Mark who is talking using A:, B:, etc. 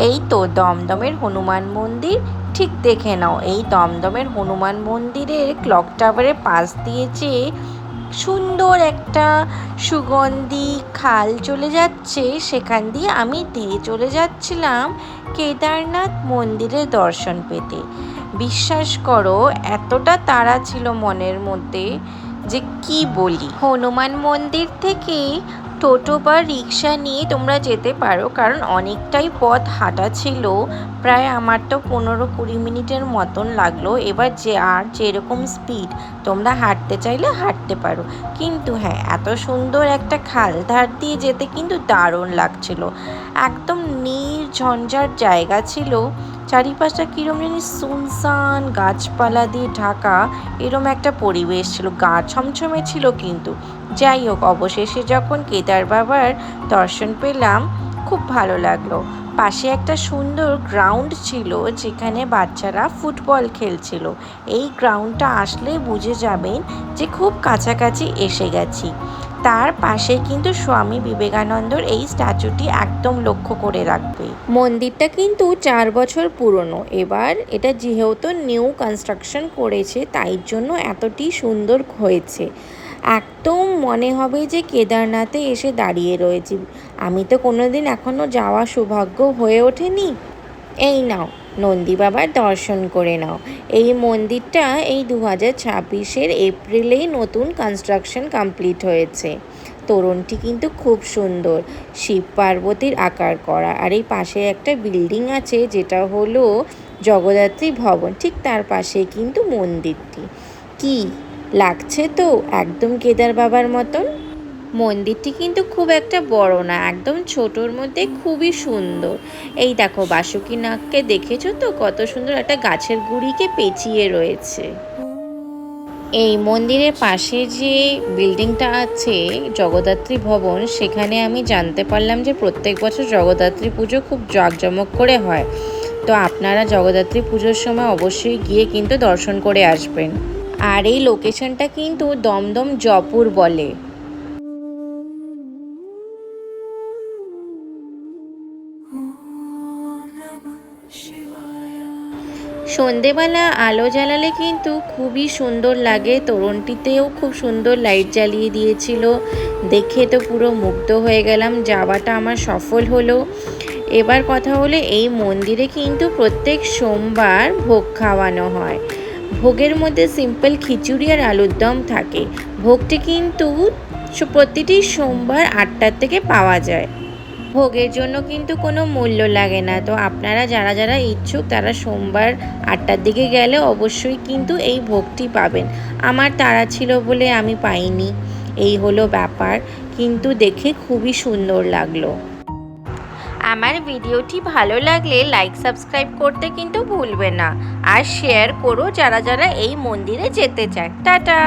A: এই তো দমদমের হনুমান মন্দির। ঠিক দেখে নাও, এই দমদমের হনুমান মন্দিরের ক্লক টাওয়ারের পাশ দিয়ে যে সুন্দর একটা সুগন্ধি খাল চলে যাচ্ছে, সেখান দিয়ে আমি ধেয়ে চলে যাচ্ছিলাম কেদারনাথ মন্দিরের দর্শন পেতে। বিশ্বাস করো, এতটা তাড়া ছিল মনের মধ্যে যে কি বলি। হনুমান মন্দির থেকে টোটো বা রিক্সা নিয়ে তোমরা যেতে পারো, কারণ অনেকটাই পথ হাঁটা ছিল। প্রায় আমার তো 15-20 মিনিটের মতন লাগলো। এবার যেরকম স্পিড তোমরা হাঁটতে চাইলে হাঁটতে পারো, কিন্তু হ্যাঁ, এত সুন্দর একটা খাল ধার দিয়ে যেতে কিন্তু দারুণ লাগছিল। একদম নির্ঝঞ্ঝাট জায়গা ছিল, চারিপাশটা কীরকম জানি সুনসান গাছপালা দিয়ে ঢাকা, এরম একটা পরিবেশ ছিল, গা ছমছমে ছিল। কিন্তু যাই হোক, অবশেষে যখন কেদার বাবার দর্শন পেলাম, খুব ভালো লাগলো। পাশে একটা সুন্দর গ্রাউন্ড ছিল, যেখানে বাচ্চারা ফুটবল খেলছিল। এই গ্রাউন্ডটা আসলে বুঝে যাবেন যে খুব কাছাকাছি এসে গেছি। তার পাশে কিন্তু স্বামী বিবেকানন্দর এই স্ট্যাচুটি একদম লক্ষ্য করে রাখবে। মন্দিরটা কিন্তু 4 বছর পুরনো। এবার এটা যেহেতু নিউ কনস্ট্রাকশন করেছে, তাই জন্য এতটি সুন্দর হয়েছে। একদম মনে হবে যে কেদারনাথে এসে দাঁড়িয়ে রয়েছি। আমি তো কোনোদিন এখনও যাওয়া সৌভাগ্য হয়ে ওঠেনি। এই নাও, নন্দী বাবার দর্শন করে নাও। এই মন্দিরটা এই 2026-এর এপ্রিলেই নতুন কনস্ট্রাকশন কমপ্লিট হয়েছে। তোরণটি কিন্তু খুব সুন্দর, শিব পার্বতীর আকার করা। আর এই পাশে একটা বিল্ডিং আছে, যেটা হলো জগদ্ধাত্রী ভবন। ঠিক তার পাশে কিন্তু মন্দিরটি। কি লাগছে তো একদম কেদার বাবার মতন। মন্দিরটি কিন্তু খুব একটা বড় না, একদম ছোটোর মধ্যে খুবই সুন্দর। এই দেখো, বাসুকীনাগকে দেখেছো তো, কত সুন্দর একটা গাছের গুঁড়িকে পেঁচিয়ে রয়েছে। এই মন্দিরের পাশে যে বিল্ডিংটা আছে জগদ্ধাত্রী ভবন, সেখানে আমি জানতে পারলাম যে প্রত্যেক বছর জগদ্ধাত্রী পুজো খুব জাঁকজমক করে হয়। তো আপনারা জগদ্ধাত্রী পুজোর সময় অবশ্যই গিয়ে কিন্তু দর্শন করে আসবেন। আর এই লোকেশনটা কিন্তু দমদম জয়পুর বলে। সন্ধেবেলা আলো জ্বালালে কিন্তু খুবই সুন্দর লাগে। তোরণটিতেও খুব সুন্দর লাইট জ্বালিয়ে দিয়েছিল, দেখে তো পুরো মুগ্ধ হয়ে গেলাম। যাওয়াটা আমার সফল হলো। এবার কথা হলো, এই মন্দিরে কিন্তু প্রত্যেক সোমবার ভোগ খাওয়ানো হয়। ভোগের মধ্যে সিম্পল খিচুড়ি আর আলুর দম থাকে। ভোগটি কিন্তু প্রতিটি সোমবার 8টার থেকে পাওয়া যায়। ভোগের জন্য কিন্তু কোনো মূল্য লাগে না। তো আপনারা যারা যারা ইচ্ছুক, তারা সোমবার 8টার দিকে গেলে অবশ্যই কিন্তু এই ভোগটি পাবেন। আমার তাড়া ছিল বলে আমি পাইনি, এই হলো ব্যাপার। কিন্তু দেখে খুবই সুন্দর লাগলো। আমার ভিডিওটি ভালো লাগলে লাইক সাবস্ক্রাইব করতে কিন্তু ভুলবে না, আর শেয়ার করো যারা যারা এই মন্দিরে যেতে চায়। টাটা।